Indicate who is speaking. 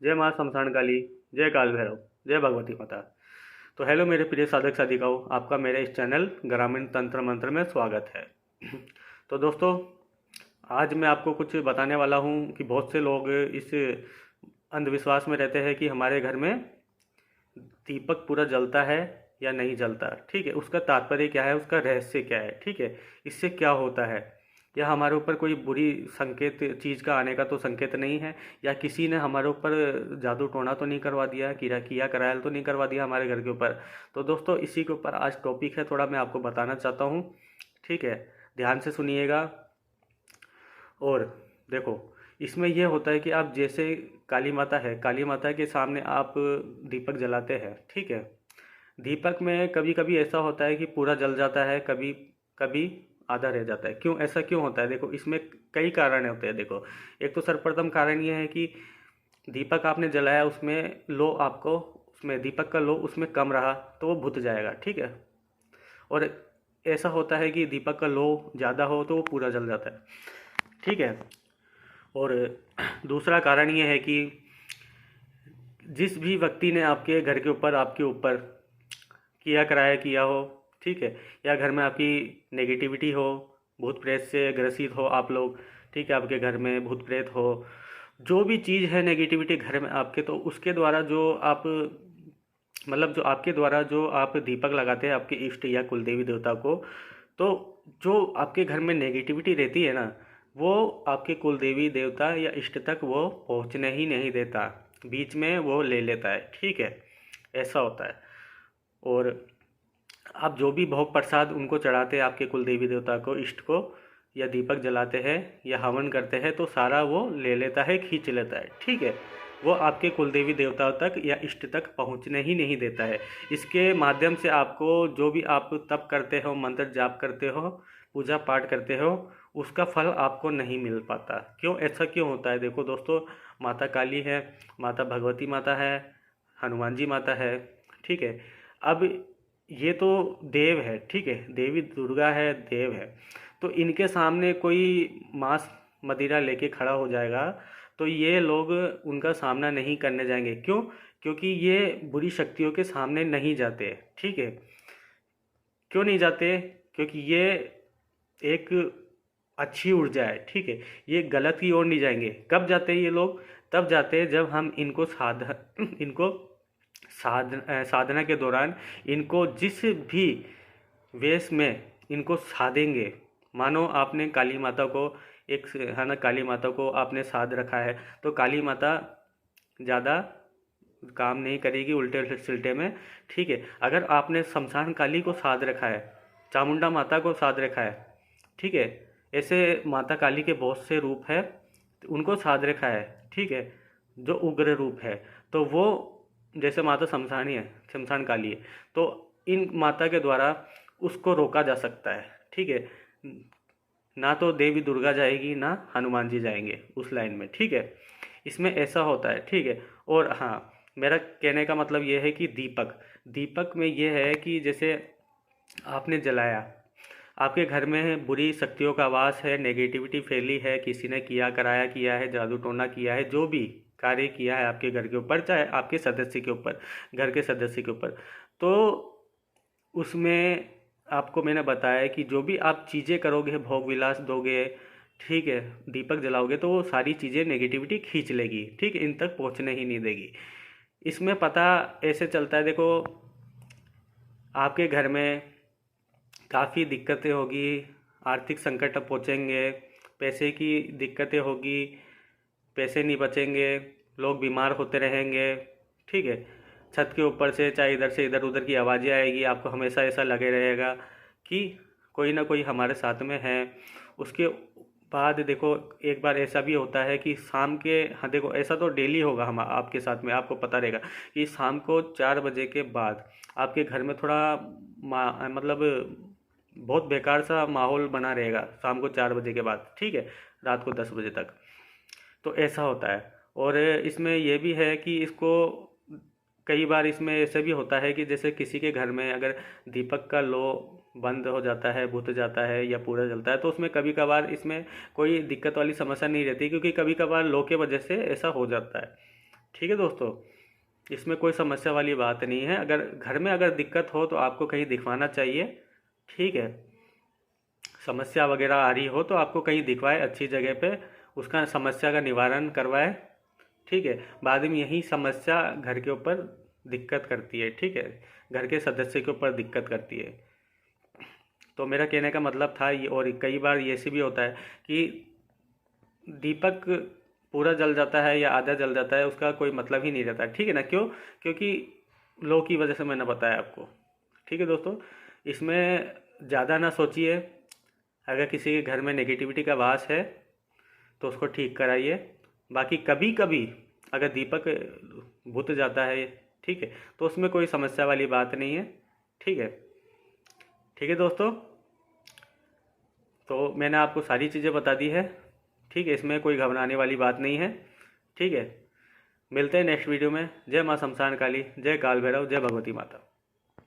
Speaker 1: जय माँ शमशान काली, जय काल भैरव, जय भगवती माता। तो हेलो मेरे प्रिय साधक साधिकाओं, आपका मेरे इस चैनल ग्रामीण तंत्र मंत्र में स्वागत है। तो दोस्तों, आज मैं आपको कुछ बताने वाला हूँ कि बहुत से लोग इस अंधविश्वास में रहते हैं कि हमारे घर में दीपक पूरा जलता है या नहीं जलता। ठीक है, उसका तात्पर्य क्या है, उसका रहस्य क्या है। ठीक है, इससे क्या होता है, या हमारे ऊपर कोई बुरी संकेत चीज़ का आने का तो संकेत नहीं है, या किसी ने हमारे ऊपर जादू टोना तो नहीं करवा दिया, किया किया करायल तो नहीं करवा दिया हमारे घर के ऊपर। तो दोस्तों, इसी के ऊपर आज टॉपिक है, थोड़ा मैं आपको बताना चाहता हूँ। ठीक है, ध्यान से सुनिएगा। और देखो, इसमें यह होता है कि आप जैसे काली माता है, काली माता के सामने आप दीपक जलाते हैं। ठीक है, दीपक में कभी कभी ऐसा होता है कि पूरा जल जाता है, कभी कभी आधा रह जाता है। क्यों, ऐसा क्यों होता है? देखो, इसमें कई कारण होते हैं। देखो, एक तो सर्वप्रथम कारण ये है कि दीपक आपने जलाया, उसमें लो आपको, उसमें दीपक का लो उसमें कम रहा तो वो बुझ जाएगा। ठीक है, और ऐसा होता है कि दीपक का लो ज़्यादा हो तो वो पूरा जल जाता है। ठीक है, और दूसरा कारण ये है कि जिस भी व्यक्ति ने आपके घर के ऊपर, आपके ऊपर किया कराया किया हो, ठीक है, या घर में आपकी नेगेटिविटी हो, भूत प्रेत से ग्रसित हो आप लोग, ठीक है, आपके घर में भूत प्रेत हो, जो भी चीज़ है नेगेटिविटी घर में आपके, तो उसके द्वारा जो आप, मतलब जो आपके द्वारा जो आप दीपक लगाते हैं आपके इष्ट या कुलदेवी देवता को, तो जो आपके घर में नेगेटिविटी रहती है ना, वो आपके कुलदेवी देवता या इष्ट तक वो पहुंचने ही नहीं देता, बीच में वो ले लेता है। ठीक है, ऐसा होता है। और आप जो भी भोग प्रसाद उनको चढ़ाते हैं, आपके कुलदेवी देवता को, इष्ट को, या दीपक जलाते हैं या हवन करते हैं, तो सारा वो ले लेता है, खींच लेता है। ठीक है, वो आपके कुलदेवी देवताओं तक या इष्ट तक पहुंचने ही नहीं देता है। इसके माध्यम से आपको जो भी आप तप करते हो, मंत्र जाप करते हो, पूजा पाठ करते हो, उसका फल आपको नहीं मिल पाता। क्यों, ऐसा क्यों होता है? देखो दोस्तों, माता काली है, माता भगवती माता है, हनुमान जी माता है। ठीक है, अब ये तो देव है, ठीक है, देवी दुर्गा है, देव है, तो इनके सामने कोई मांस मदिरा लेके खड़ा हो जाएगा तो ये लोग उनका सामना नहीं करने जाएंगे। क्यों? क्योंकि ये बुरी शक्तियों के सामने नहीं जाते। ठीक है, क्यों नहीं जाते? क्योंकि ये एक अच्छी ऊर्जा है। ठीक है, ये गलत की ओर नहीं जाएंगे। कब जाते हैं ये लोग? तब जाते हैं जब हम इनको इनको साधना के दौरान इनको जिस भी वेश में इनको साधेंगे। मानो आपने काली माता को, एक है ना, काली माता को आपने साध रखा है, तो काली माता ज़्यादा काम नहीं करेगी उल्टे सिलटे में। ठीक है, अगर आपने शमशान काली को साध रखा है, चामुंडा माता को साध रखा है, ठीक है, ऐसे माता काली के बहुत से रूप है, उनको साध रखा है, ठीक है, जो उग्र रूप है, तो वो, जैसे माता शमशानी है, शमशान काली है, तो इन माता के द्वारा उसको रोका जा सकता है। ठीक है, ना तो देवी दुर्गा जाएगी ना हनुमान जी जाएंगे उस लाइन में। ठीक है, इसमें ऐसा होता है। ठीक है, और हाँ, मेरा कहने का मतलब ये है कि दीपक, दीपक में ये है कि जैसे आपने जलाया, आपके घर में बुरी शक्तियों का वास है, नेगेटिविटी फैली है, किसी ने किया कराया किया है, जादू टोना किया है, जो भी कार्य किया है आपके घर के ऊपर, चाहे आपके सदस्य के ऊपर, घर के सदस्य के ऊपर, तो उसमें आपको मैंने बताया कि जो भी आप चीज़ें करोगे, भोग विलास दोगे, ठीक है, दीपक जलाओगे, तो वो सारी चीज़ें नेगेटिविटी खींच लेगी। ठीक है, इन तक पहुंचने ही नहीं देगी। इसमें पता ऐसे चलता है, देखो, आपके घर में काफ़ी दिक्कतें होगी, आर्थिक संकट पहुँचेंगे, पैसे की दिक्कतें होगी, पैसे नहीं बचेंगे, लोग बीमार होते रहेंगे। ठीक है, छत के ऊपर से इधर उधर की आवाज़ें आएगी, आपको हमेशा ऐसा लगे रहेगा कि कोई ना कोई हमारे साथ में है। उसके बाद देखो, एक बार ऐसा भी होता है कि शाम के, हाँ देखो, ऐसा तो डेली होगा हम आपके साथ में, आपको पता रहेगा कि शाम को 4 बजे के बाद आपके घर में थोड़ा मतलब बहुत बेकार सा माहौल बना रहेगा शाम को 4 बजे के बाद। ठीक है, रात को 10 बजे तक, तो ऐसा होता है। और इसमें यह भी है कि इसको, कई बार इसमें ऐसे भी होता है कि जैसे किसी के घर में अगर दीपक का लो बंद हो जाता है, बुझ जाता है या पूरा जलता है, तो उसमें कभी कभार इसमें कोई दिक्कत वाली समस्या नहीं रहती, क्योंकि कभी कभार लो के वजह से ऐसा हो जाता है। ठीक है दोस्तों, इसमें कोई समस्या वाली बात नहीं है। अगर घर में अगर दिक्कत हो तो आपको कहीं दिखवाना चाहिए। ठीक है, समस्या वगैरह आ रही हो तो आपको कहीं दिखवाए अच्छी जगह पे, उसका समस्या का निवारण करवाए। ठीक है, बाद में यही समस्या घर के ऊपर दिक्कत करती है। ठीक है, घर के सदस्य के ऊपर दिक्कत करती है। तो मेरा कहने का मतलब था ये, और कई बार ये से भी होता है कि दीपक पूरा जल जाता है या आधा जल जाता है, उसका कोई मतलब ही नहीं रहता। ठीक है ना, क्यों? क्योंकि लो की वजह से मैंने बताया आपको। ठीक है दोस्तों, इसमें ज़्यादा ना सोचिए। अगर किसी के घर में नेगेटिविटी का वास है तो उसको ठीक कराइए। बाकी कभी कभी अगर दीपक बुझ जाता है, ठीक है, तो उसमें कोई समस्या वाली बात नहीं है। ठीक है, ठीक है दोस्तों, तो मैंने आपको सारी चीज़ें बता दी है। ठीक है, इसमें कोई घबराने वाली बात नहीं है। ठीक है, मिलते हैं नेक्स्ट वीडियो में। जय माँ शमशान काली, जय काल भैरव, जय भगवती माता।